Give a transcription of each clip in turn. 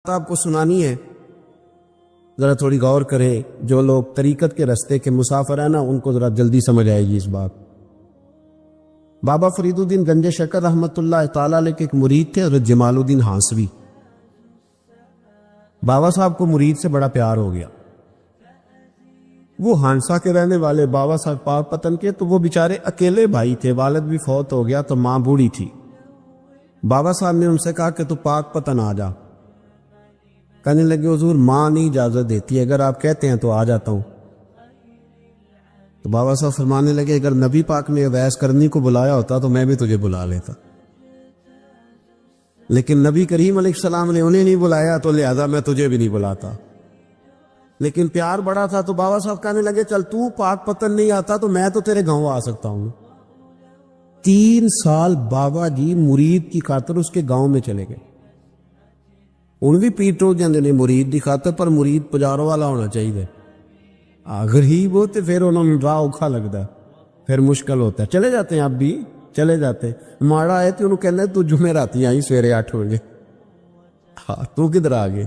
آپ کو سنانی ہے، ذرا تھوڑی غور کریں۔ جو لوگ طریقت کے رستے کے مسافر ہیں نا، ان کو ذرا جلدی سمجھ آئے گی اس بات۔ بابا فرید الدین گنج شکر رحمۃ اللہ تعالی علیہ کے ایک مرید تھے، حضرت جمال الدین ہانسوی۔ بابا صاحب کو مرید سے بڑا پیار ہو گیا۔ وہ ہانسا کے رہنے والے بابا صاحب پاک پتن کے، تو وہ بیچارے اکیلے بھائی تھے، والد بھی فوت ہو گیا تو ماں بوڑھی تھی۔ بابا صاحب نے ان سے کہا کہ تو پاک پتن آ جا۔ کہنے لگے حضور ماں نہیں اجازت دیتی، اگر آپ کہتے ہیں تو آ جاتا ہوں۔ تو بابا صاحب فرمانے لگے اگر نبی پاک نے اویس کرنی کو بلایا ہوتا تو میں بھی تجھے بلا لیتا، لیکن نبی کریم علیہ السلام نے انہیں نہیں بلایا تو لہذا میں تجھے بھی نہیں بلاتا۔ لیکن پیار بڑا تھا تو بابا صاحب کہنے لگے چل تو پاک پتن نہیں آتا تو میں تو تیرے گاؤں آ سکتا ہوں۔ 3 سال بابا جی مرید کی خاطر اس کے گاؤں میں چلے گئے۔ ان بھی پیٹو جاندے نے مرید دی خاطر، پر مرید پجاروں والا ہونا چاہیے۔ غریب ہوتے پھر انہوں نے راہ اوکھا لگتا ہے، پھر مشکل ہوتا ہے۔ چلے جاتے ہیں اب بھی چلے جاتے۔ ماڑا آئے تو انہوں کہنا تو جمعے راتی آئی سویرے 8 بجے، ہاں تو کدھر آگے؟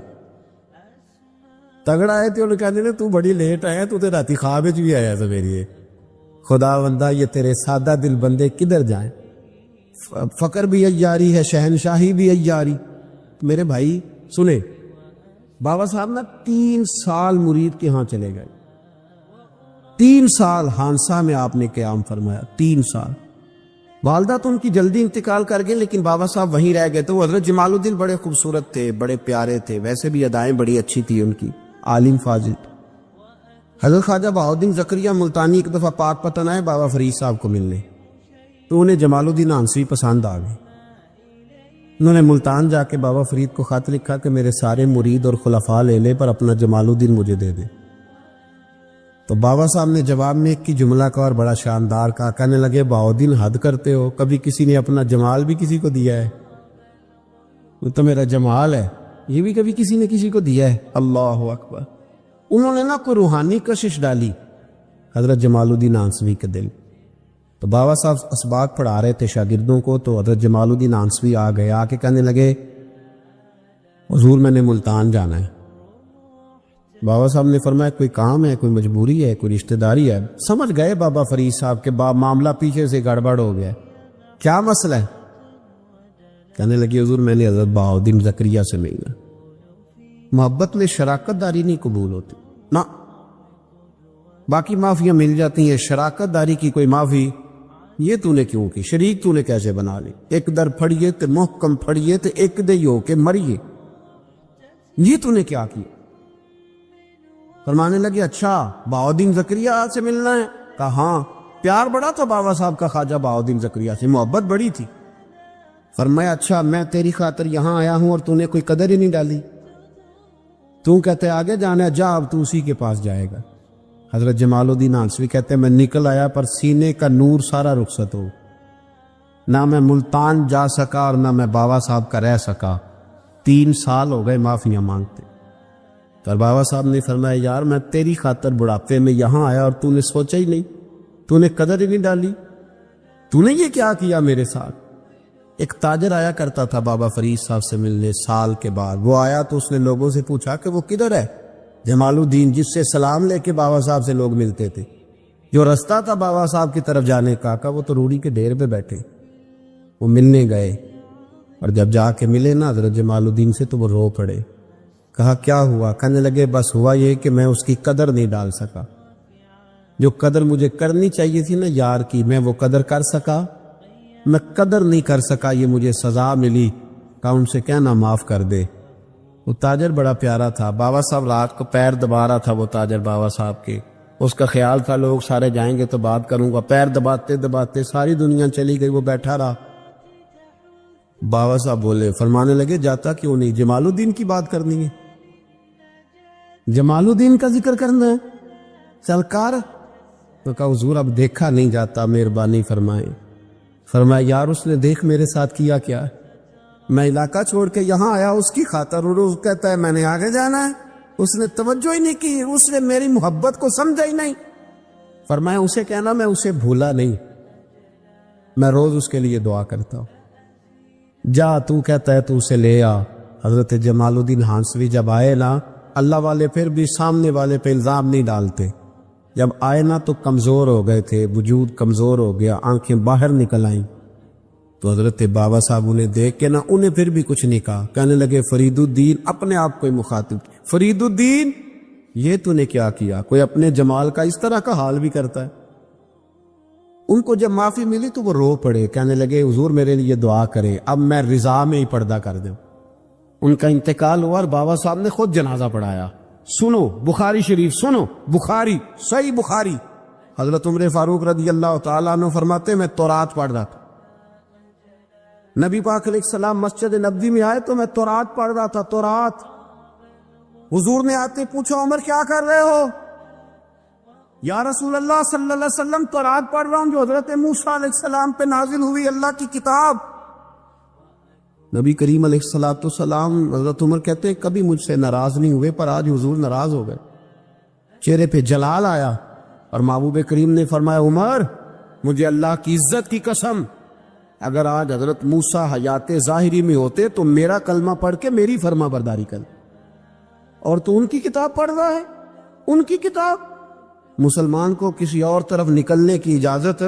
تگڑا آئے تو انہوں کہنے تو بڑی لیٹ آیا، تو تے راتی خواب بھی آیا سویرے۔ خدا بندہ یہ تیرے سادہ دل بندے کدھر جائیں؟ فقر بھی عیاری ہے، شہنشاہی بھی عیاری۔ میرے بھائی سنیں، بابا صاحب نا 3 سال مرید کے ہاں چلے گئے۔ 3 سال ہانسا میں آپ نے قیام فرمایا، 3 سال۔ والدہ تو ان کی جلدی انتقال کر گئے، لیکن بابا صاحب وہیں رہ گئے۔ تو حضرت جمال الدین بڑے خوبصورت تھے، بڑے پیارے تھے، ویسے بھی ادائیں بڑی اچھی تھی ان کی، عالم فاضل۔ حضرت خواجہ بہاؤالدین زکریا ملتانی ایک دفعہ پاک پتن آئے بابا فرید صاحب کو ملنے، تو انہیں جمال الدین ہانسوی پسند آ گئے۔ انہوں نے ملتان جا کے بابا فرید کو خط لکھا کہ میرے سارے مرید اور خلفاء لے لے، پر اپنا جمال الدین مجھے دے دے۔ تو بابا صاحب نے جواب میں ایک کی جملہ کا اور بڑا شاندار کہا، کہنے لگے بہاؤالدین حد کرتے ہو، کبھی کسی نے اپنا جمال بھی کسی کو دیا ہے؟ وہ تو میرا جمال ہے، یہ بھی کبھی کسی نے کسی کو دیا ہے؟ اللہ اکبر۔ انہوں نے نا کوئی روحانی کشش ڈالی حضرت جمال الدین ہانسوی کے دل۔ تو بابا صاحب اسباق پڑھا رہے تھے شاگردوں کو، تو حضرت جمال الدین ہانسوی آ گئے، آ کے کہنے لگے حضور میں نے ملتان جانا ہے۔ بابا صاحب نے فرمایا کوئی کام ہے، کوئی مجبوری ہے، کوئی رشتہ داری ہے؟ سمجھ گئے بابا فرید صاحب کے معاملہ پیچھے سے گڑبڑ ہو گیا، کیا مسئلہ ہے؟ کہنے لگے حضور میں نے حضرت بہاؤالدین زکریا سے ملنا۔ محبت میں شراکت داری نہیں قبول ہوتی نا، باقی معافیاں مل جاتی ہیں، شراکت داری کی کوئی معافی یہ تو نے کیوں کی؟ شریک تو نے کیسے بنا لی؟ ایک در پھڑیے تے محکم پھڑیے تے ایک دے ہو کے مریے، یہ تو نے کیا کیا؟ فرمانے لگے اچھا بہاؤالدین زکریا سے ملنا ہے؟ کہا ہاں۔ پیار بڑا تھا بابا صاحب کا خواجہ بہاؤالدین زکریا سے، محبت بڑی تھی۔ فرمایا اچھا میں تیری خاطر یہاں آیا ہوں اور تو نے کوئی قدر ہی نہیں ڈالی، تو کہتے آگے جانا ہے، جا اب تو اسی کے پاس جائے گا۔ حضرت جمال الدین ہانسوی کہتے ہیں میں نکل آیا پر سینے کا نور سارا رخصت ہو، نہ میں ملتان جا سکا اور نہ میں بابا صاحب کا رہ سکا۔ 3 سال ہو گئے معافیاں مانگتے۔ تو بابا صاحب نے فرمایا یار میں تیری خاطر بڑھاپے میں یہاں آیا اور تو نے سوچا ہی نہیں، تو نے قدر ہی نہیں ڈالی، تو نے یہ کیا کیا میرے ساتھ؟ ایک تاجر آیا کرتا تھا بابا فرید صاحب سے ملنے سال کے بعد۔ وہ آیا تو اس نے لوگوں سے پوچھا کہ وہ کدھر ہے؟ جمال الدین جس سے سلام لے کے بابا صاحب سے لوگ ملتے تھے، جو رستہ تھا بابا صاحب کی طرف جانے کا، وہ تو روڑی کے ڈھیر پہ بیٹھے۔ وہ ملنے گئے اور جب جا کے ملے نا حضرت جمال الدین سے تو وہ رو پڑے۔ کہا کیا ہوا؟ کہنے لگے بس ہوا یہ کہ میں اس کی قدر نہیں ڈال سکا، جو قدر مجھے کرنی چاہیے تھی نا یار کی، میں وہ قدر کر سکا، میں قدر نہیں کر سکا، یہ مجھے سزا ملی۔ کہا ان سے کہنا معاف کر دے۔ وہ تاجر بڑا پیارا تھا، بابا صاحب رات کو پیر دبا رہا تھا، وہ تاجر بابا صاحب کے، اس کا خیال تھا لوگ سارے جائیں گے تو بات کروں گا، پیر دباتے دباتے ساری دنیا چلی گئی، وہ بیٹھا رہا۔ بابا صاحب بولے، فرمانے لگے جاتا کیوں نہیں؟ جمال الدین کی بات کرنی ہے، جمال الدین کا ذکر کرنا ہے، چل کر۔ تو کہا حضور اب دیکھا نہیں جاتا، مہربانی فرمائیں۔ فرمایا یار اس نے دیکھ میرے ساتھ کیا کیا ہے، میں علاقہ چھوڑ کے یہاں آیا اس کی خاطر، اور وہ کہتا ہے میں نے آگے جانا ہے، اس نے توجہ ہی نہیں کی، اس نے میری محبت کو سمجھا ہی نہیں۔ فرمایا اسے کہنا میں اسے بھولا نہیں، میں روز اس کے لیے دعا کرتا ہوں۔ جا تو کہتا ہے تو اسے لے آ، حضرت جمال الدین ہانسوی جب آئے نا، اللہ والے پھر بھی سامنے والے پہ الزام نہیں ڈالتے، جب آئے نا تو کمزور ہو گئے تھے، وجود کمزور ہو گیا، آنکھیں باہر نکل آئیں، تو حضرت بابا صاحب انہیں دیکھ کے نا انہیں پھر بھی کچھ نہیں کہا، کہنے لگے فرید الدین، اپنے آپ کو ہی مخاطب، فرید الدین یہ تو نے کیا کیا؟ کوئی اپنے جمال کا اس طرح کا حال بھی کرتا ہے؟ ان کو جب معافی ملی تو وہ رو پڑے، کہنے لگے حضور میرے لیے دعا کریں، اب میں رضا میں ہی پردہ کر دوں۔ ان کا انتقال ہوا اور بابا صاحب نے خود جنازہ پڑھایا۔ سنو بخاری شریف، سنو بخاری، صحیح بخاری، حضرت عمر فاروق رضی اللہ تعالیٰ عنہ فرماتے میں تورات پڑھ رہا تھا، نبی پاک علیہ السلام مسجد نبوی میں آئے تو میں تورات پڑھ رہا تھا، تورات۔ حضور نے آتے پوچھا عمر کیا کر رہے ہو؟ یا رسول اللہ صلی اللہ علیہ وسلم تورات پڑھ رہا ہوں جو حضرت موسیٰ علیہ السلام پہ نازل ہوئی اللہ کی کتاب۔ نبی کریم علیہ السلام حضرت عمر کہتے ہیں کبھی مجھ سے ناراض نہیں ہوئے، پر آج حضور ناراض ہو گئے، چہرے پہ جلال آیا، اور محبوب کریم نے فرمایا عمر مجھے اللہ کی عزت کی قسم، اگر آج حضرت موسیٰ حیات ظاہری میں ہوتے تو میرا کلمہ پڑھ کے میری فرما برداری کر، اور تو ان کی کتاب پڑھ رہا ہے، ان کی کتاب۔ مسلمان کو کسی اور طرف نکلنے کی اجازت،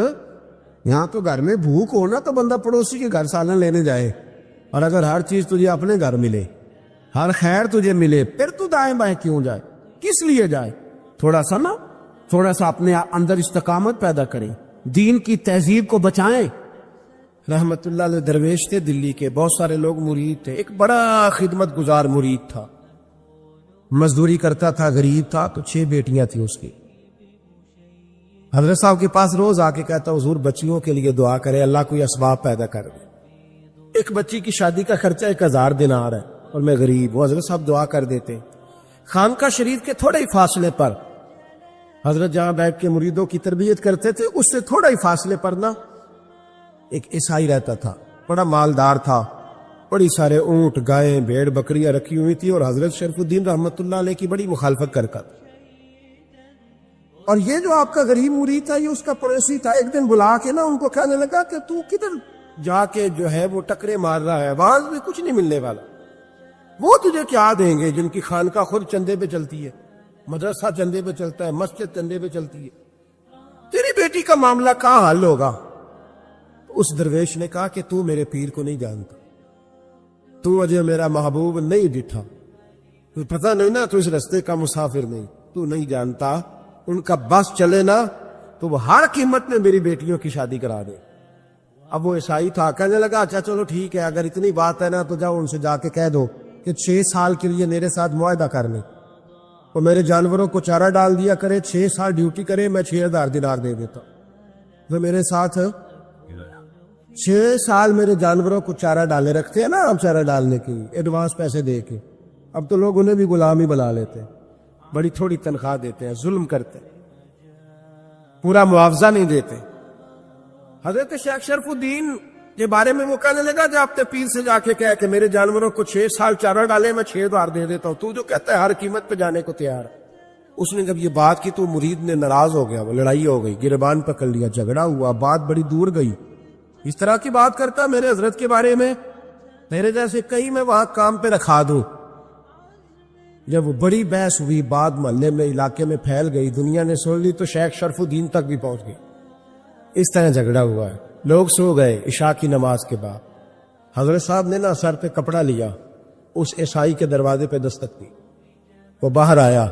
یہاں تو گھر میں بھوک ہونا تو بندہ پڑوسی کے گھر سالن لینے جائے، اور اگر ہر چیز تجھے اپنے گھر ملے، ہر خیر تجھے ملے، پھر تو دائیں بائیں کیوں جائے؟ کس لیے جائے؟ تھوڑا سا اپنے اندر استقامت پیدا کریں، دین کی تہذیب کو بچائیں۔ رحمت اللہ علیہ درویش تھے دلی کے، بہت سارے لوگ مرید تھے، ایک بڑا خدمت گزار مرید تھا، مزدوری کرتا تھا، غریب تھا، تو 6 بیٹیاں تھیں اس کی۔ حضرت صاحب کے پاس روز آ کے کہتا حضور بچیوں کے لیے دعا کرے، اللہ کوئی اسباب پیدا کر دے، ایک بچی کی شادی کا خرچہ 1000 دینار ہے اور میں غریب ہوں۔ حضرت صاحب دعا کر دیتے۔ خانقاہ شریف کے تھوڑے ہی فاصلے پر حضرت جہاں بیٹھ کے مریدوں کی تربیت کرتے تھے، اس سے تھوڑا ہی فاصلے پر نا ایک عیسائی رہتا تھا، بڑا مالدار تھا، بڑی سارے اونٹ، گائیں، بھیڑ، بکریاں رکھی ہوئی تھی، اور حضرت شرف الدین رحمت اللہ علیہ کی بڑی مخالفت کرتا تھا۔ اور یہ جو آپ کا غریب مرید تھا یہ اس کا پڑوسی تھا، ایک دن بلا کے نا ان کو کہنے لگا کہ تو کدھر جا کے جو ہے وہ ٹکرے مار رہا ہے، وہاں بھی کچھ نہیں ملنے والا، وہ تجھے کیا دیں گے جن کی خانقاہ خود چندے پہ چلتی ہے، مدرسہ چندے پہ چلتا ہے، مسجد چندے پہ چلتی ہے، تیری بیٹی کا معاملہ کہاں حل ہوگا؟ اس درویش نے کہا کہ تو میرے پیر کو نہیں جانتا، تو اجے میرا محبوب نہیں ڈٹھا، تو پتہ نہیں نا، تو اس رستے کا مسافر نہیں، تو نہیں جانتا، ان کا بس چلے نا تو وہ ہر قیمت میں میری بیٹیوں کی شادی کرا دے۔ اب وہ عیسائی تھا، کہنے لگا اچھا چلو ٹھیک ہے، اگر اتنی بات ہے نا تو جاؤ ان سے جا کے کہہ دو کہ 6 سال کے لیے میرے ساتھ معاہدہ کر لیں، وہ میرے جانوروں کو چارہ ڈال دیا کرے، 6 سال ڈیوٹی کرے، میں 6000 دینار دے دیتا ہوں۔ وہ میرے ساتھ 6 سال میرے جانوروں کو چارہ ڈالے رکھتے ہیں نا، ہم چارہ ڈالنے کی ایڈوانس پیسے دے کے، اب تو لوگ انہیں بھی غلام ہی بنا لیتے ہیں، بڑی تھوڑی تنخواہ دیتے ہیں، ظلم کرتے ہیں، پورا معاوضہ نہیں دیتے۔ حضرت شیخ شرف الدین کے بارے میں وہ کہنے لگا جب اپنے پیر سے جا کے کہہ کہ میرے جانوروں کو 6 سال چارہ ڈالے، میں 6000 دے دیتا ہوں، تو جو کہتا ہے ہر قیمت پہ جانے کو تیار ہے۔ اس نے جب یہ بات کی تو مرید نے ناراض ہو گیا، وہ لڑائی ہو گئی، گربان پکڑ لیا، جھگڑا ہوا، بات بڑی دور گئی۔ اس طرح کی بات کرتا میرے حضرت کے بارے میں، میرے جیسے کئی میں وہاں کام پہ رکھا دوں۔ جب وہ بڑی بحث ہوئی، بات محلے میں، علاقے میں پھیل گئی، دنیا نے سن لی، تو شیخ شرف الدین تک بھی پہنچ گئی۔ اس طرح جھگڑا ہوا ہے، لوگ سو گئے عشاء کی نماز کے بعد۔ حضرت صاحب نے نا سر پہ کپڑا لیا، اس عیسائی کے دروازے پہ دستک دی، وہ باہر آیا،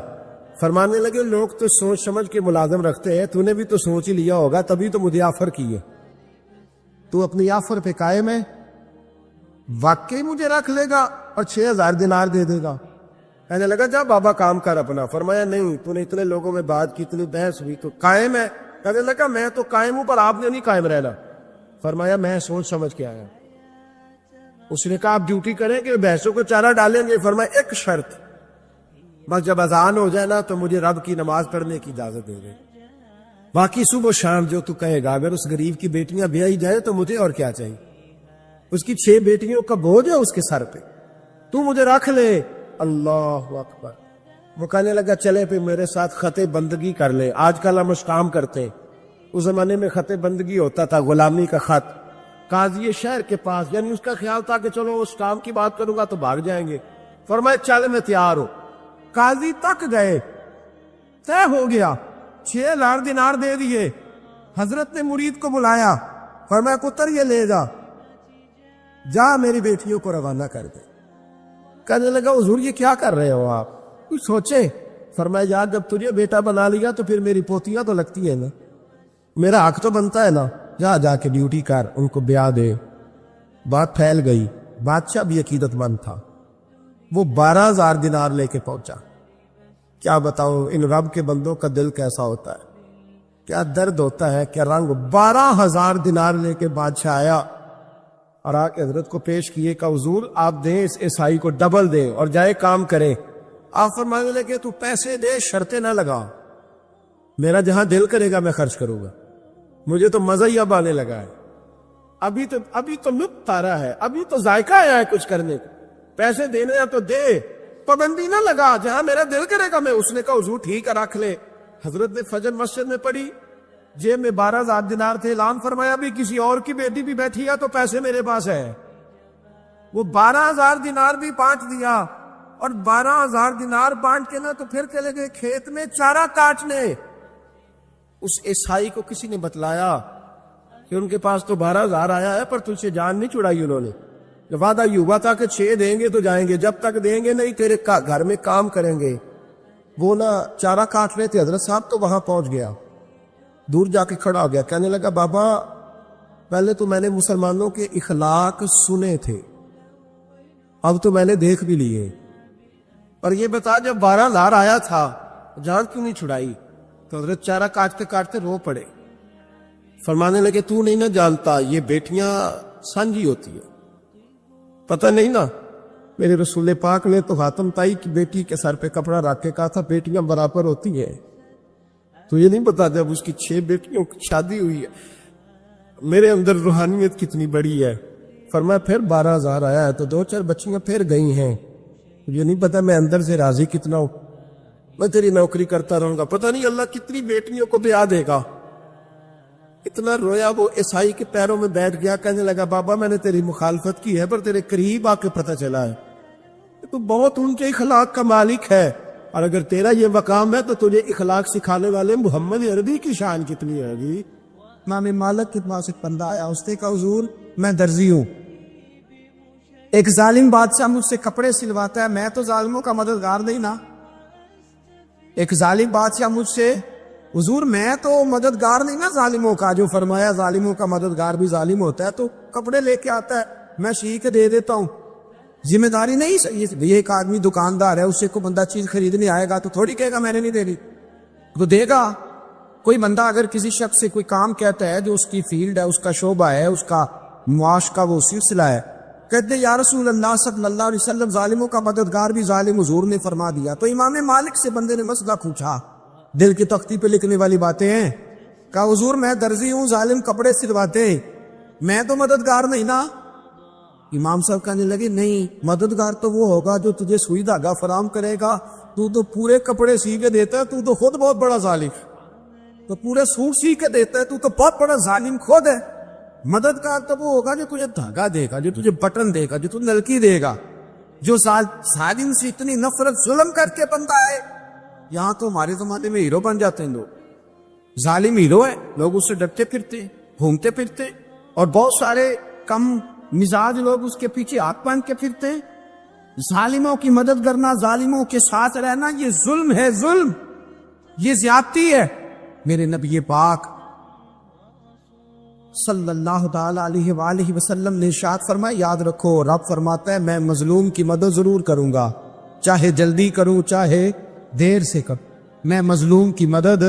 فرمانے لگے لوگ تو سوچ سمجھ کے ملازم رکھتے ہیں، تو نے بھی تو سوچ ہی لیا ہوگا، تبھی تو مجھے آفر کی ہے، تو اپنی آفر پہ قائم ہے، واقعی مجھے رکھ لے گا اور 6000 دینار دے دے گا؟ کہنے لگا جا بابا کام کر اپنا۔ فرمایا نہیں، تو نے اتنے لوگوں میں بات کی، اتنی بحث ہوئی، تو قائم ہے؟ کہنے لگا میں تو قائم ہوں، پر آپ نے نہیں قائم رہنا۔ فرمایا میں سوچ سمجھ کے آیا۔ اس نے کہا آپ ڈیوٹی کریں گے، بھینسوں کو چارہ ڈالیں گے؟ فرمایا ایک شرط، بس جب اذان ہو جائے نا تو مجھے رب کی نماز پڑھنے کی اجازت دے دے، باقی صبح و شام جو تو کہے گا۔ اگر اس غریب کی بیٹیاں بیائی جائے تو مجھے اور کیا چاہیے؟ اس کی 6 بیٹیوں کا بوجھ ہے اس کے سر پہ، تو مجھے رکھ لے۔ اللہ اکبر۔ وہ کہنے لگا چلے پہ میرے ساتھ خط بندگی کر لے، آج کل ہم اس کام کرتے ہیں، اس زمانے میں خط بندگی ہوتا تھا، غلامی کا خط، قاضی شہر کے پاس، یعنی اس کا خیال تھا کہ چلو اس کام کی بات کروں گا تو بھاگ جائیں گے، فرمایا چل میں تیار ہوں۔ قاضی تک گئے، طے ہو گیا، 6,000 دینار دے دیے۔ حضرت نے مرید کو بلایا، فرمایا پتر یہ لے جا، جا میری بیٹیوں کو روانہ کر دے۔ کہنے لگا حضور یہ کیا کر رہے ہو آپ، کچھ سوچے؟ فرمایا یار جب تجھے بیٹا بنا لیا تو پھر میری پوتیاں تو لگتی ہیں نا، میرا حق تو بنتا ہے نا، جا کے ڈیوٹی کر، ان کو بیاہ دے۔ بات پھیل گئی، بادشاہ بھی عقیدت مند تھا، وہ 12,000 دینار لے کے پہنچا۔ کیا بتاؤ ان رب کے بندوں کا دل کیسا ہوتا ہے، کیا درد ہوتا ہے، کیا رنگ۔ 12,000 دینار لے کے بادشاہ آیا اور آ کے حضرت کو پیش کیے کہ حضور آپ دیں اس عیسائی کو ڈبل دیں اور جائے کام کریں۔ آپ فرمانے لگے تو پیسے دے، شرطیں نہ لگا، میرا جہاں دل کرے گا میں خرچ کروں گا، مجھے تو مزہ ہی اب آنے لگا ہے، ابھی تو لطف آ رہا ہے، ابھی تو ذائقہ آیا ہے کچھ کرنے کو، پیسے دینے ہیں تو دے، پابندی نہ لگا، جہاں میرا دل کرے گا میں۔ اس نے کہا حضور ٹھیک ہے رکھ لے۔ حضرت نے فجر مسجد میں پڑھی، جیب میں 12,000 دینار تھے، اعلان فرمایا بھی کسی اور کی بیٹی بھی بیٹھی ہے تو پیسے میرے پاس ہے۔ وہ 12,000 دینار بھی بانٹ دیا، اور 12,000 دینار بانٹ کے نا تو پھر چلے گئے کھیت میں چارہ کاٹنے۔ اس عیسائی کو کسی نے بتلایا کہ ان کے پاس تو 12,000 آیا ہے پر تجھ سے جان نہیں چھڑائی انہوں نے، وعدہ یہ ہوا تھا کہ 6 دیں گے تو جائیں گے، جب تک دیں گے نہیں تیرے گھر میں کام کریں گے۔ وہ نا چارہ کاٹ رہے تھے، حضرت صاحب تو وہاں پہنچ گیا، دور جا کے کھڑا ہو گیا، کہنے لگا بابا پہلے تو میں نے مسلمانوں کے اخلاق سنے تھے، اب تو میں نے دیکھ بھی لیے، پر یہ بتا جب 12,000 آیا تھا جان کیوں نہیں چھڑائی؟ تو حضرت چارہ کاٹتے کاٹتے رو پڑے، فرمانے لگے تو نہیں نہ جانتا یہ بیٹیاں سانجھی ہوتی ہیں، پتہ نہیں نا، میرے رسول پاک نے تو خاتم تائی کی بیٹی کے سر پہ کپڑا رکھ کے کہا تھا بیٹیاں برابر ہوتی ہیں، تو یہ نہیں پتا جب اس کی 6 بیٹیوں کی شادی ہوئی ہے میرے اندر روحانیت کتنی بڑی ہے۔ فرمایا پھر 12,000 آیا ہے تو 2-4 بچیاں پھر گئی ہیں، یہ نہیں پتا میں اندر سے راضی کتنا ہوں، میں تیری نوکری کرتا رہوں گا، پتہ نہیں اللہ کتنی بیٹیوں کو بیاہ دے گا۔ اتنا رویا وہ عیسائی کے پیروں میں بیٹھ گیا، کہنے لگا بابا میں نے تیری مخالفت کی ہے پر تیرے قریب آ کے پتہ چلا ہے تو بہت اونچے اخلاق کا مالک ہے، اور اگر تیرا یہ مقام ہے تو تجھے اخلاق سکھانے والے محمد عربی کی شان کتنی ہے گی۔ امام مالک کے پاس ایک بندہ آیا، اس نے کہا حضور میں درزی ہوں، ایک ظالم بادشاہ مجھ سے کپڑے سلواتا ہے، میں تو ظالموں کا مددگار نہیں نا، ایک ظالم بادشاہ مجھ سے، حضور میں تو مددگار نہیں نا ظالموں کا، جو فرمایا ظالموں کا مددگار بھی ظالم ہوتا ہے، تو کپڑے لے کے آتا ہے میں سی کے دے دیتا ہوں، ذمہ داری نہیں۔ یہ ایک آدمی دکاندار ہے، اس سے کوئی بندہ چیز خریدنے آئے گا تو تھوڑی کہے گا میں نے نہیں دے دی، تو دے گا۔ کوئی بندہ اگر کسی شخص سے کوئی کام کہتا ہے جو اس کی فیلڈ ہے، اس کا شعبہ ہے، اس کا معاش کا وہ سلسلہ ہے، کہتے یا رسول اللہ صلی اللہ علیہ وسلم ظالموں کا مددگار بھی ظالم، حضور نے فرما دیا۔ تو امام مالک سے بندے نے مسئلہ پوچھا، دل کی تختی پہ لکھنے والی باتیں ہیں، کہا حضور میں درزی ہوں، ظالم کپڑے سلواتے، میں تو مددگار نہیں نا۔ امام صاحب کہنے لگے نہیں، مددگار تو وہ ہوگا جو تجھے سوئی دھاگا فراہم کرے گا، تو تو پورے کپڑے سی کے دیتا ہے، تو خود بہت بڑا ظالم، تو پورے سوٹ سی کے دیتا ہے، تو بہت بڑا ظالم خود ہے۔ مددگار تو وہ ہوگا جو تجھے دھاگا دے گا، جو تجھے بٹن دے گا، جو تجھے نلکی دے گا، جو ظالم سے اتنی نفرت ظلم کر کے بنتا ہے۔ یہاں تو ہمارے زمانے میں ہیرو بن جاتے ہیں لوگ، ظالم ہیرو ہے، لوگ اس سے ڈرتے پھرتے گھومتے پھرتے، اور بہت سارے کم مزاج لوگ اس کے پیچھے ہاتھ باندھ کے پھرتے ہیں۔ ظالموں کی مدد کرنا، ظالموں کے ساتھ رہنا، یہ ظلم ہے، ظلم، یہ زیادتی ہے۔ میرے نبی پاک صلی اللہ تعالی علیہ وآلہ وسلم نے ارشاد فرمایا، یاد رکھو رب فرماتا ہے میں مظلوم کی مدد ضرور کروں گا، چاہے جلدی کروں چاہے دیر سے کروں، میں مظلوم کی مدد۔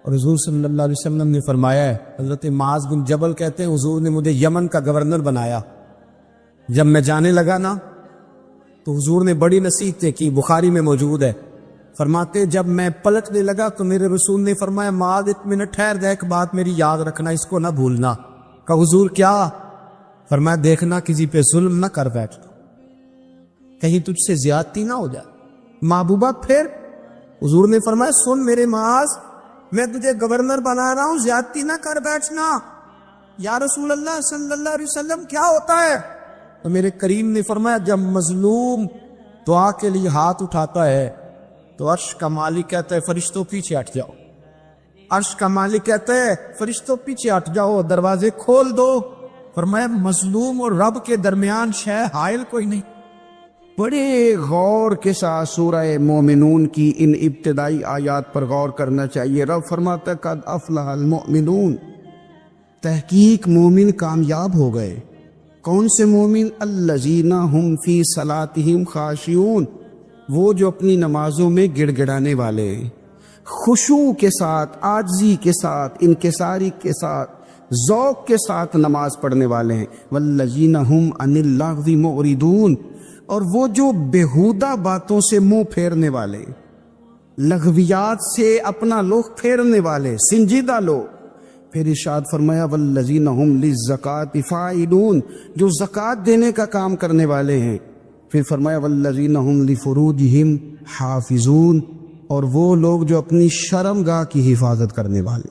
اور حضور صلی اللہ علیہ وسلم نے فرمایا ہے، حضرت معاذ بن جبل کہتے ہیں حضور نے مجھے یمن کا گورنر بنایا، جب میں جانے لگا نا تو حضور نے بڑی نصیحتیں کی، بخاری میں موجود ہے، فرماتے جب میں پلٹنے لگا تو میرے رسول نے فرمایا معاذ ایک منٹ ٹھہر جا، ایک بات میری یاد رکھنا، اس کو نہ بھولنا۔ کہا حضور کیا؟ فرمایا دیکھنا کسی پہ ظلم نہ کر بیٹھنا، کہیں تجھ سے زیادتی نہ ہو جائے۔ محبوبہ پھر حضور نے فرمایا سن میرے معاذ، میں تجھے گورنر بنا رہا ہوں، زیادتی نہ کر بیٹھنا، یا رسول اللہ صلی اللہ علیہ وسلم کیا ہوتا ہے؟ تو میرے کریم نے فرمایا جب مظلوم دعا کے لیے ہاتھ اٹھاتا ہے تو عرش کا مالک کہتا ہے فرشتوں پیچھے ہٹ جاؤ، عرش کا مالک کہتا ہے فرشتوں پیچھے ہٹ جاؤ، دروازے کھول دو۔ فرمایا مظلوم اور رب کے درمیان شے حائل کوئی نہیں۔ بڑے غور کے ساتھ سورہ مومنون کی ان ابتدائی آیات پر غور کرنا چاہیے۔ رب فرماتا ہے قد افلح المؤمنون، تحقیق مومن کامیاب ہو گئے۔ کون سے مومن؟ الذین ہم فی صلاتہم خاشعون، وہ جو اپنی نمازوں میں گڑ گڑانے والے ہیں، خشوع کے ساتھ، عاجزی کے ساتھ، انکساری کے ساتھ، ذوق کے ساتھ نماز پڑھنے والے ہیں۔ والذین ہم عن اللغو معرضون، اور وہ جو بیہودہ باتوں سے منہ پھیرنے والے، لغویات سے اپنا رخ پھیرنے والے، سنجیدہ لوگ۔ پھر ارشاد فرمایا والذین ہم للزکاۃ فاعلون، جو زکوٰۃ دینے کا کام کرنے والے ہیں۔ پھر فرمایا والذین ہم لفروجہم حافظون، اور وہ لوگ جو اپنی شرمگاہ کی حفاظت کرنے والے،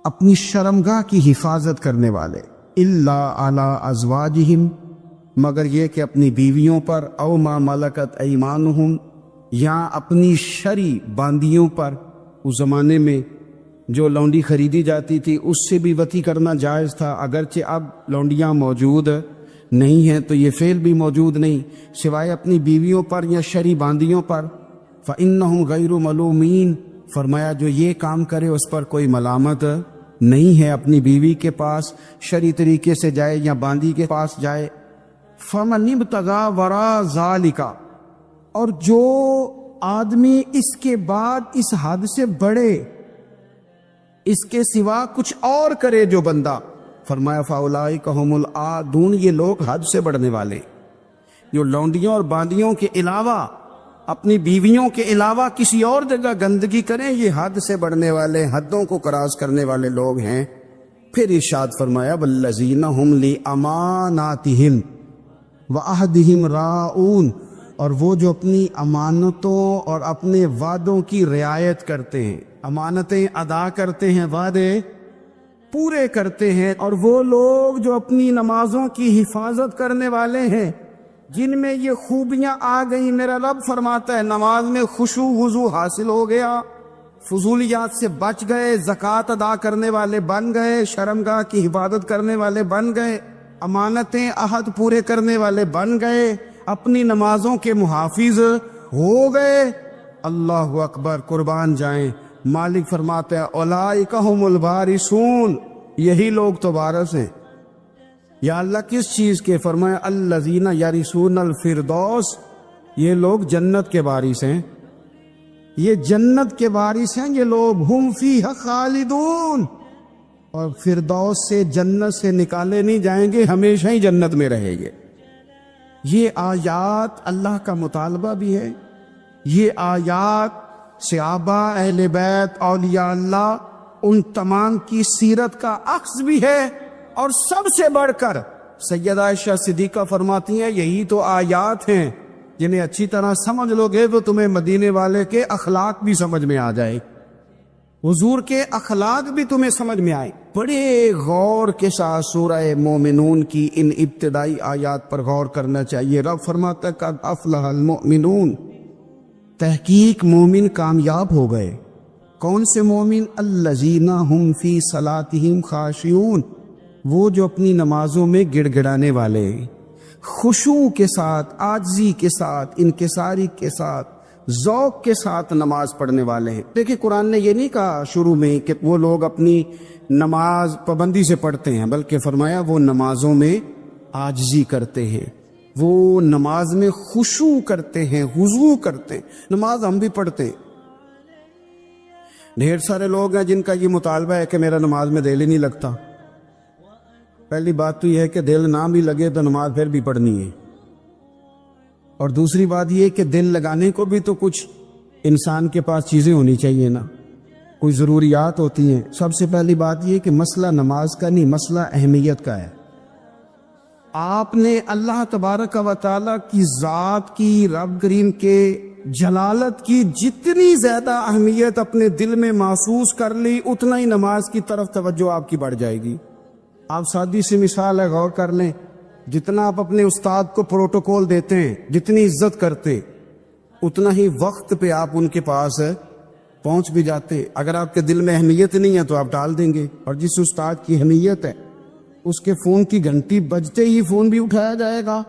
اپنی شرمگاہ کی حفاظت کرنے والے۔ الا علی ازواجہم، مگر یہ کہ اپنی بیویوں پر، او ما ملکت ایمانہم، یا اپنی شرعی باندیوں پر۔ اس زمانے میں جو لونڈی خریدی جاتی تھی اس سے بھی وطی کرنا جائز تھا، اگرچہ اب لونڈیاں موجود نہیں ہیں تو یہ فعل بھی موجود نہیں، سوائے اپنی بیویوں پر یا شرعی باندیوں پر۔ فإنہم غیر ملومین، فرمایا جو یہ کام کرے اس پر کوئی ملامت نہیں ہے، اپنی بیوی کے پاس شرعی طریقے سے جائے یا باندی کے پاس جائے۔ فمن ابتغى وراء ذلك، اور جو آدمی اس کے بعد اس حد سے بڑھے، اس کے سوا کچھ اور کرے جو بندہ، فرمایا فاولئک هم العادون، یہ لوگ حد سے بڑھنے والے، جو لونڈیوں اور باندیوں کے علاوہ، اپنی بیویوں کے علاوہ کسی اور جگہ گندگی کریں، یہ حد سے بڑھنے والے، حدوں کو کراس کرنے والے لوگ ہیں۔ پھر ارشاد فرمایا والذین هم لاماناتہم وعہدہم راعون، اور وہ جو اپنی امانتوں اور اپنے وعدوں کی رعایت کرتے ہیں، امانتیں ادا کرتے ہیں، وعدے پورے کرتے ہیں۔ اور وہ لوگ جو اپنی نمازوں کی حفاظت کرنے والے ہیں، جن میں یہ خوبیاں آ گئیں، میرا رب فرماتا ہے نماز میں خشوع وضو حاصل ہو گیا، فضولیات سے بچ گئے، زکوٰۃ ادا کرنے والے بن گئے، شرمگاہ کی حفاظت کرنے والے بن گئے، امانتیں عہد پورے کرنے والے بن گئے، اپنی نمازوں کے محافظ ہو گئے۔ اللہ اکبر، قربان جائیں۔ مالک فرماتا ہے اولئک هم الوارثون، یہی لوگ تو وارث ہیں۔ یا اللہ کس چیز کے؟ فرمایا الذین یرثون الفردوس، یہ لوگ جنت کے وارث ہیں، یہ جنت کے وارث ہیں یہ لوگ۔ ہم فیہا خالدون، اور فردوس سے، جنت سے نکالے نہیں جائیں گے، ہمیشہ ہی جنت میں رہیں گے۔ یہ آیات اللہ کا مطالبہ بھی ہے، یہ آیات صحابہ، اہل بیت، اولیاء اللہ، ان تمام کی سیرت کا عکس بھی ہے۔ اور سب سے بڑھ کر سیدہ عائشہ صدیقہ فرماتی ہیں یہی تو آیات ہیں جنہیں اچھی طرح سمجھ لو گے تو تمہیں مدینے والے کے اخلاق بھی سمجھ میں آ جائے، حضور کے اخلاق بھی تمہیں سمجھ میں آئے۔ بڑے غور کے ساتھ سورہ مومنون کی ان ابتدائی آیات پر غور کرنا چاہیے۔ رب فرماتا ہے قد افلح المؤمنون، تحقیق مومن کامیاب ہو گئے۔ کون سے مومن؟ الذین ہم فی صلاتہم خاشعون، وہ جو اپنی نمازوں میں گڑ گڑانے والے، خشوع کے ساتھ، عاجزی کے ساتھ، انکساری کے ساتھ، ذوق کے ساتھ نماز پڑھنے والے ہیں۔ دیکھیں قرآن نے یہ نہیں کہا شروع میں کہ وہ لوگ اپنی نماز پابندی سے پڑھتے ہیں، بلکہ فرمایا وہ نمازوں میں عاجزی کرتے ہیں، وہ نماز میں خشوع کرتے ہیں، خضوع کرتے ہیں۔ نماز ہم بھی پڑھتے ہیں، ڈھیر سارے لوگ ہیں جن کا یہ مطالبہ ہے کہ میرا نماز میں دل ہی نہیں لگتا۔ پہلی بات تو یہ ہے کہ دل نہ بھی لگے تو نماز پھر بھی پڑھنی ہے، اور دوسری بات یہ کہ دل لگانے کو بھی تو کچھ انسان کے پاس چیزیں ہونی چاہیے نا، کوئی ضروریات ہوتی ہیں۔ سب سے پہلی بات یہ کہ مسئلہ نماز کا نہیں، مسئلہ اہمیت کا ہے۔ آپ نے اللہ تبارک و تعالیٰ کی ذات کی، رب کریم کے جلالت کی جتنی زیادہ اہمیت اپنے دل میں محسوس کر لی، اتنا ہی نماز کی طرف توجہ آپ کی بڑھ جائے گی۔ آپ سادی سی مثال ہے، غور کر لیں، جتنا آپ اپنے استاد کو پروٹوکول دیتے ہیں، جتنی عزت کرتے، اتنا ہی وقت پہ آپ ان کے پاس پہنچ بھی جاتے۔ اگر آپ کے دل میں اہمیت نہیں ہے تو آپ ڈال دیں گے، اور جس استاد کی اہمیت ہے اس کے فون کی گھنٹی بجتے ہی فون بھی اٹھایا جائے گا،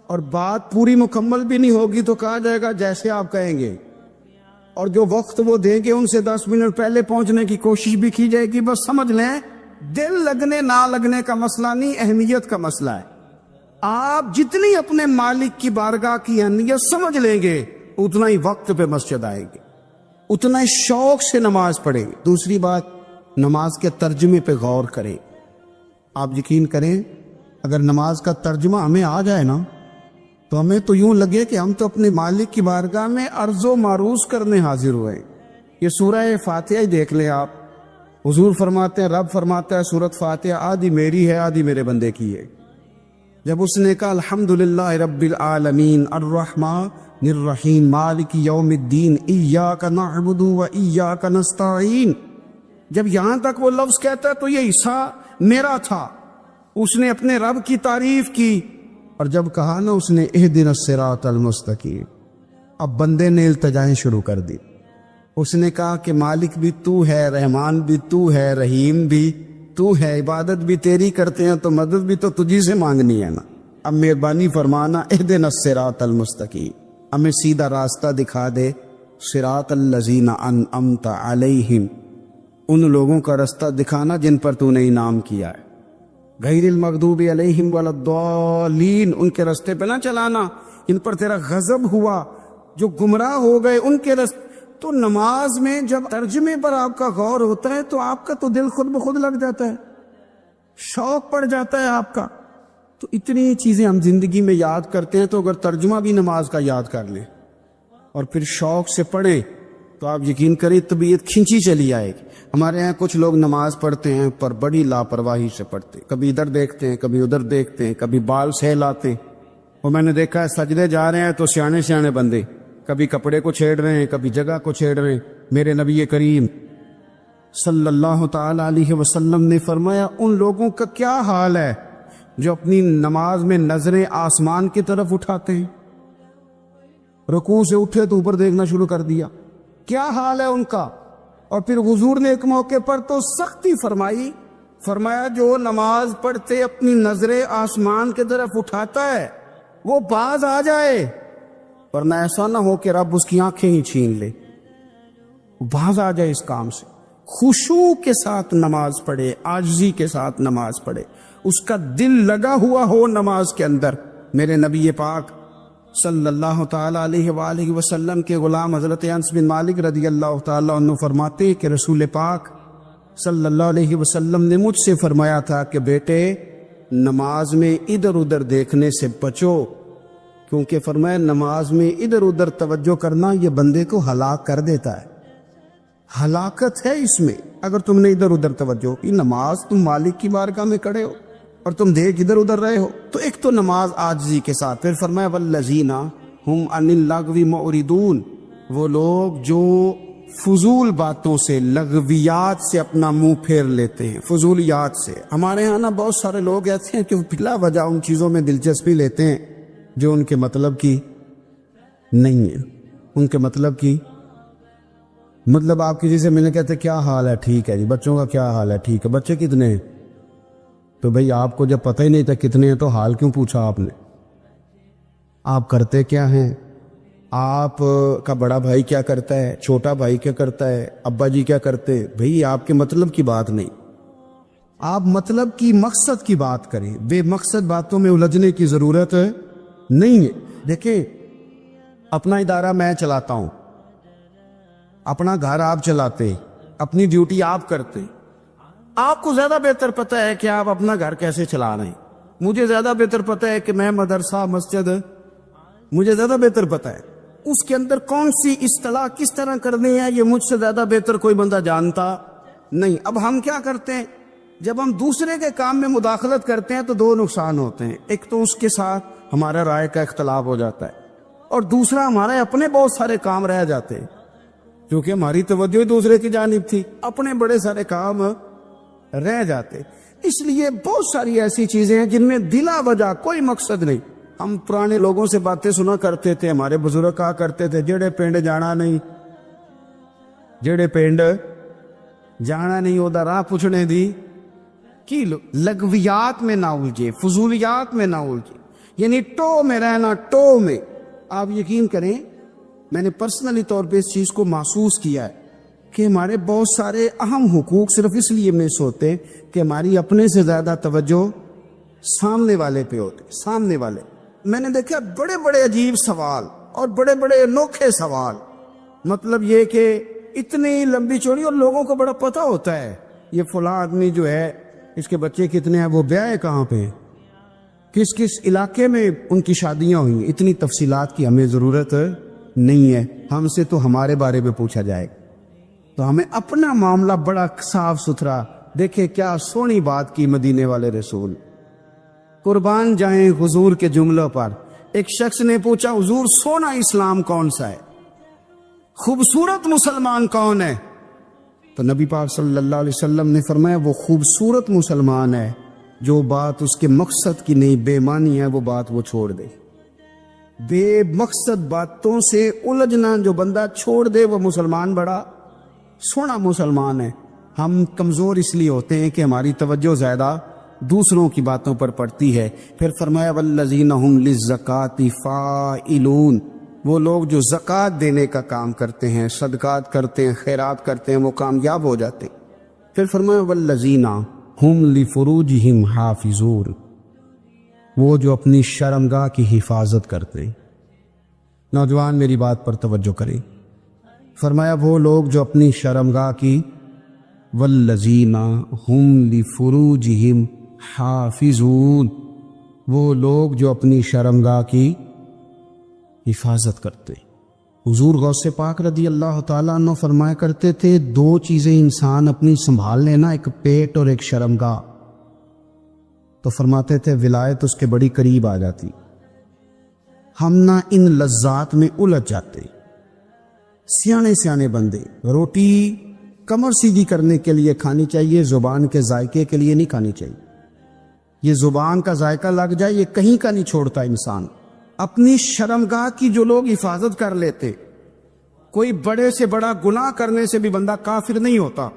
اور بات پوری مکمل بھی نہیں ہوگی تو کہا جائے گا جیسے آپ کہیں گے، اور جو وقت وہ دیں گے ان سے 10 منٹ پہلے پہنچنے کی کوشش بھی کی جائے گی۔ بس سمجھ لیں، دل لگنے نہ لگنے کا مسئلہ نہیں، اہمیت کا مسئلہ ہے۔ آپ جتنی اپنے مالک کی بارگاہ کی اہمیت سمجھ لیں گے، اتنا ہی وقت پہ مسجد آئیں گے، اتنا ہی شوق سے نماز پڑھیں گے۔ دوسری بات، نماز کے ترجمے پہ غور کریں۔ آپ یقین کریں، اگر نماز کا ترجمہ ہمیں آ جائے نا تو ہمیں تو یوں لگے کہ ہم تو اپنے مالک کی بارگاہ میں عرض و معروض کرنے حاضر ہوئے۔ یہ سورہ فاتحہ ہی دیکھ لیں آپ، حضور فرماتے ہیں، رب فرماتا ہے سورۃ فاتحہ آدھی میری ہے آدھی میرے بندے کی ہے۔ جب اس نے کہا الحمدللہ رب العالمین الرحمن الرحیم مالک یوم الدین ایاک نعبد و ایاک نستعین، جب یہاں تک وہ لفظ کہتا ہے تو یہ حصہ میرا تھا۔ اس نے اپنے رب کی تعریف کی، اور جب کہا نا اس نے اہدنا الصراط المستقیم، اب بندے نے التجائیں شروع کر دی۔ اس نے کہا کہ مالک بھی تو ہے، رحمان بھی تو ہے، رحیم بھی تو ہے، عبادت بھی تیری کرتے ہیں تو مدد بھی تو تجھی سے مانگنی ہے نا، اب مہربانی فرمانا اہدنا الصراط المستقیم، ہمیں سیدھا راستہ دکھا دے، صراط الذین انعمت علیہم، ان لوگوں کا راستہ دکھانا جن پر تو نے انعام کیا ہے، غیر المغضوب علیہم ولا الضالین، ان کے راستے پہ نہ چلانا ان پر تیرا غضب ہوا، جو گمراہ ہو گئے ان کے راستے۔ تو نماز میں جب ترجمے پر آپ کا غور ہوتا ہے تو آپ کا تو دل خود بخود لگ جاتا ہے، شوق پڑ جاتا ہے آپ کا۔ تو اتنی چیزیں ہم زندگی میں یاد کرتے ہیں، تو اگر ترجمہ بھی نماز کا یاد کر لیں اور پھر شوق سے پڑھیں تو آپ یقین کریں طبیعت کھنچی چلی آئے گی۔ ہمارے ہاں کچھ لوگ نماز پڑھتے ہیں پر بڑی لاپرواہی سے پڑھتے، کبھی ادھر دیکھتے ہیں کبھی ادھر دیکھتے ہیں، کبھی بال سہلاتے، اور میں نے دیکھا ہے سجدے جا رہے ہیں تو سیانے سیانے بندے کبھی کپڑے کو چھیڑ رہے ہیں کبھی جگہ کو چھیڑ رہے ہیں۔ میرے نبی کریم صلی اللہ تعالی علیہ وسلم نے فرمایا ان لوگوں کا کیا حال ہے جو اپنی نماز میں نظریں آسمان کی طرف اٹھاتے ہیں، رکوع سے اٹھے تو اوپر دیکھنا شروع کر دیا، کیا حال ہے ان کا۔ اور پھر حضور نے ایک موقع پر تو سختی فرمائی، فرمایا جو نماز پڑھتے اپنی نظریں آسمان کی طرف اٹھاتا ہے وہ باز آ جائے، ورنہ ایسا نہ ہو کہ رب اس کی آنکھیں ہی چھین لے، باز آ جائے اس کام سے۔ خشوع کے ساتھ نماز پڑھے، عاجزی کے ساتھ نماز پڑھے، اس کا دل لگا ہوا ہو نماز کے اندر۔ میرے نبی پاک صلی اللہ تعالی علیہ وآلہ وسلم کے غلام حضرت انس بن مالک رضی اللہ تعالی عنہ فرماتے کہ رسول پاک صلی اللہ علیہ وسلم نے مجھ سے فرمایا تھا کہ بیٹے نماز میں ادھر ادھر دیکھنے سے بچو، کیونکہ فرمایا نماز میں ادھر ادھر توجہ کرنا یہ بندے کو ہلاک کر دیتا ہے، ہلاکت ہے اس میں اگر تم نے ادھر ادھر توجہ کی۔ نماز تم مالک کی بارگاہ میں کھڑے ہو اور تم دیکھ ادھر ادھر رہے ہو، تو ایک تو نماز عاجزی کے ساتھ۔ پھر فرمایا والذین ہم عن اللغو معرضون، وہ لوگ جو فضول باتوں سے، لغویات سے اپنا منہ پھیر لیتے ہیں، فضولیات سے۔ ہمارے ہاں نا بہت سارے لوگ ایسے ہیں کہ بلا وجہ ان چیزوں میں دلچسپی لیتے ہیں جو ان کے مطلب کی نہیں ہے، ان کے مطلب کی مطلب آپ کسی سے ملنے کہتے کیا حال ہے، ٹھیک ہے جی، بچوں کا کیا حال ہے، ٹھیک ہے، بچے کتنے ہیں؟ تو بھئی آپ کو جب پتہ ہی نہیں تھا کتنے ہیں تو حال کیوں پوچھا آپ نے؟ آپ کرتے کیا ہیں؟ آپ کا بڑا بھائی کیا کرتا ہے، چھوٹا بھائی کیا کرتا ہے، ابا جی کیا کرتے؟ بھئی آپ کے مطلب کی بات نہیں، آپ مطلب کی مقصد کی بات کریں، بے مقصد باتوں میں الجھنے کی ضرورت نہیں ہے۔ دیکھیں اپنا ادارہ میں چلاتا ہوں، اپنا گھر آپ چلاتے، اپنی ڈیوٹی آپ کرتے، آپ کو زیادہ بہتر پتہ ہے کہ آپ اپنا گھر کیسے چلا رہے ہیں، مجھے زیادہ بہتر پتہ ہے کہ میں مدرسہ مسجد، مجھے زیادہ بہتر پتہ ہے اس کے اندر کون سی اصطلاح کس طرح کرنی ہے، یہ مجھ سے زیادہ بہتر کوئی بندہ جانتا نہیں۔ اب ہم کیا کرتے ہیں، جب ہم دوسرے کے کام میں مداخلت کرتے ہیں تو دو نقصان ہوتے ہیں، ایک تو اس کے ساتھ ہمارا رائے کا اختلاف ہو جاتا ہے، اور دوسرا ہمارے اپنے بہت سارے کام رہ جاتے ہیں، کیونکہ ہماری توجہ دوسرے کی جانب تھی، اپنے بڑے سارے کام رہ جاتے۔ اس لیے بہت ساری ایسی چیزیں ہیں جن میں بلا وجہ کوئی مقصد نہیں. ہم پرانے لوگوں سے باتیں سنا کرتے تھے, ہمارے بزرگ کہا کرتے تھے جڑے پنڈ جانا نہیں, جڑے پنڈ جانا نہیں وہ راہ پوچھنے دی کی لغویات میں نہ الجھے, فضولیات میں نہ الجھے, یعنی ٹو میں رہنا, ٹو میں. آپ یقین کریں میں نے پرسنلی طور پہ اس چیز کو محسوس کیا ہے کہ ہمارے بہت سارے اہم حقوق صرف اس لیے مس ہوتے کہ ہماری اپنے سے زیادہ توجہ سامنے والے پہ ہوتے. سامنے والے میں نے دیکھا بڑے بڑے عجیب سوال اور بڑے بڑے انوکھے سوال, مطلب یہ کہ اتنی لمبی چوڑی, اور لوگوں کو بڑا پتہ ہوتا ہے یہ فلاں آدمی جو ہے اس کے بچے کتنے ہیں, وہ بیاہ کہاں پہ, کس کس علاقے میں ان کی شادیاں ہوئی. اتنی تفصیلات کی ہمیں ضرورت نہیں ہے, ہم سے تو ہمارے بارے میں پوچھا جائے گا. تو ہمیں اپنا معاملہ بڑا صاف ستھرا. دیکھیں کیا سونی بات کی مدینے والے رسول, قربان جائیں حضور کے جملوں پر. ایک شخص نے پوچھا حضور سونا اسلام کون سا ہے, خوبصورت مسلمان کون ہے؟ تو نبی پاک صلی اللہ علیہ وسلم نے فرمایا وہ خوبصورت مسلمان ہے جو بات اس کے مقصد کی نہیں بے معنی ہے وہ بات وہ چھوڑ دے. بے مقصد باتوں سے الجھنا جو بندہ چھوڑ دے وہ مسلمان بڑا سونا مسلمان ہے. ہم کمزور اس لیے ہوتے ہیں کہ ہماری توجہ زیادہ دوسروں کی باتوں پر پڑتی ہے. پھر فرمایا والذین هم للزکاۃ فاعلون, وہ لوگ جو زکوٰۃ دینے کا کام کرتے ہیں, صدقات کرتے ہیں, خیرات کرتے ہیں, وہ کامیاب ہو جاتے ہیں. پھر فرمایا والذین هم لفروجهم حافظون, وہ جو اپنی شرمگاہ کی حفاظت کرتے ہیں. نوجوان میری بات پر توجہ کریں. فرمایا وہ لوگ جو اپنی شرمگاہ کی, والذین هم لفروجهم حافظون, وہ لوگ جو اپنی شرمگاہ کی حفاظت کرتے. حضور غوث پاک رضی اللہ تعالیٰ عنہ فرمایا کرتے تھے دو چیزیں انسان اپنی سنبھال لینا, ایک پیٹ اور ایک شرمگاہ. تو فرماتے تھے ولایت اس کے بڑی قریب آ جاتی. ہم نہ ان لذات میں الجھ جاتے. سیانے سیانے بندے روٹی کمر سیدھی کرنے کے لیے کھانی چاہیے, زبان کے ذائقے کے لیے نہیں کھانی چاہیے. یہ زبان کا ذائقہ لگ جائے یہ کہیں کا نہیں چھوڑتا انسان. اپنی شرمگاہ کی جو لوگ حفاظت کر لیتے, کوئی بڑے سے بڑا گناہ کرنے سے بھی بندہ کافر نہیں ہوتا,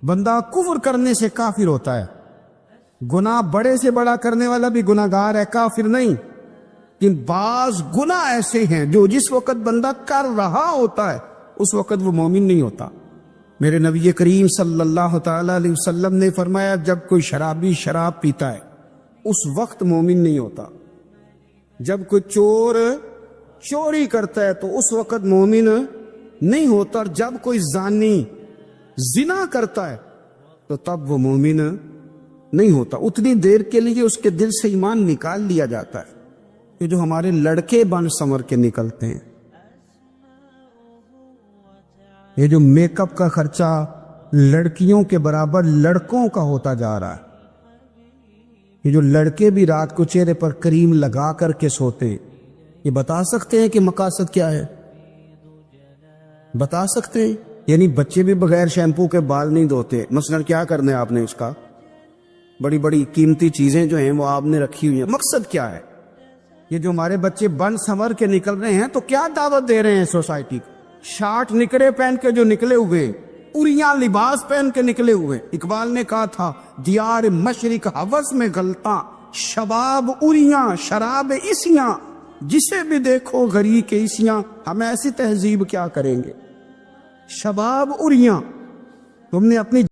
بندہ کفر کرنے سے کافر ہوتا ہے. گناہ بڑے سے بڑا کرنے والا بھی گناہگار ہے, کافر نہیں. لیکن بعض گناہ ایسے ہیں جو جس وقت بندہ کر رہا ہوتا ہے اس وقت وہ مومن نہیں ہوتا. میرے نبی کریم صلی اللہ تعالی علیہ وسلم نے فرمایا جب کوئی شرابی شراب پیتا ہے اس وقت مومن نہیں ہوتا. جب کوئی چور چوری کرتا ہے تو اس وقت مومن نہیں ہوتا. اور جب کوئی زانی زنا کرتا ہے تو تب وہ مومن نہیں ہوتا. اتنی دیر کے لیے اس کے دل سے ایمان نکال لیا جاتا ہے. یہ جو ہمارے لڑکے بن سنور کے نکلتے ہیں, یہ جو میک اپ کا خرچہ لڑکیوں کے برابر لڑکوں کا ہوتا جا رہا ہے, یہ جو لڑکے بھی رات کو چہرے پر کریم لگا کر کے سوتے, یہ بتا سکتے ہیں کہ مقاصد کیا ہے؟ بتا سکتے ہیں؟ یعنی بچے بھی بغیر شیمپو کے بال نہیں دھوتے. مثلا کیا کرنا ہے آپ نے اس کا؟ بڑی بڑی قیمتی چیزیں جو ہیں وہ آپ نے رکھی ہوئی ہیں. مقصد کیا ہے؟ یہ جو ہمارے بچے بن سنور کے نکل رہے ہیں تو کیا دعوت دے رہے ہیں سوسائٹی کو؟ شارٹ نکرے پہن کے جو نکلے ہوئے, اریاں لباس پہن کے نکلے ہوئے. اقبال نے کہا تھا دیار مشرق ہوس میں غلطاں, شباب اریاں شراب اسیاں, جسے بھی دیکھو غری کے اسیاں. ہم ایسی تہذیب کیا کریں گے؟ شباب اریاں, تم نے اپنی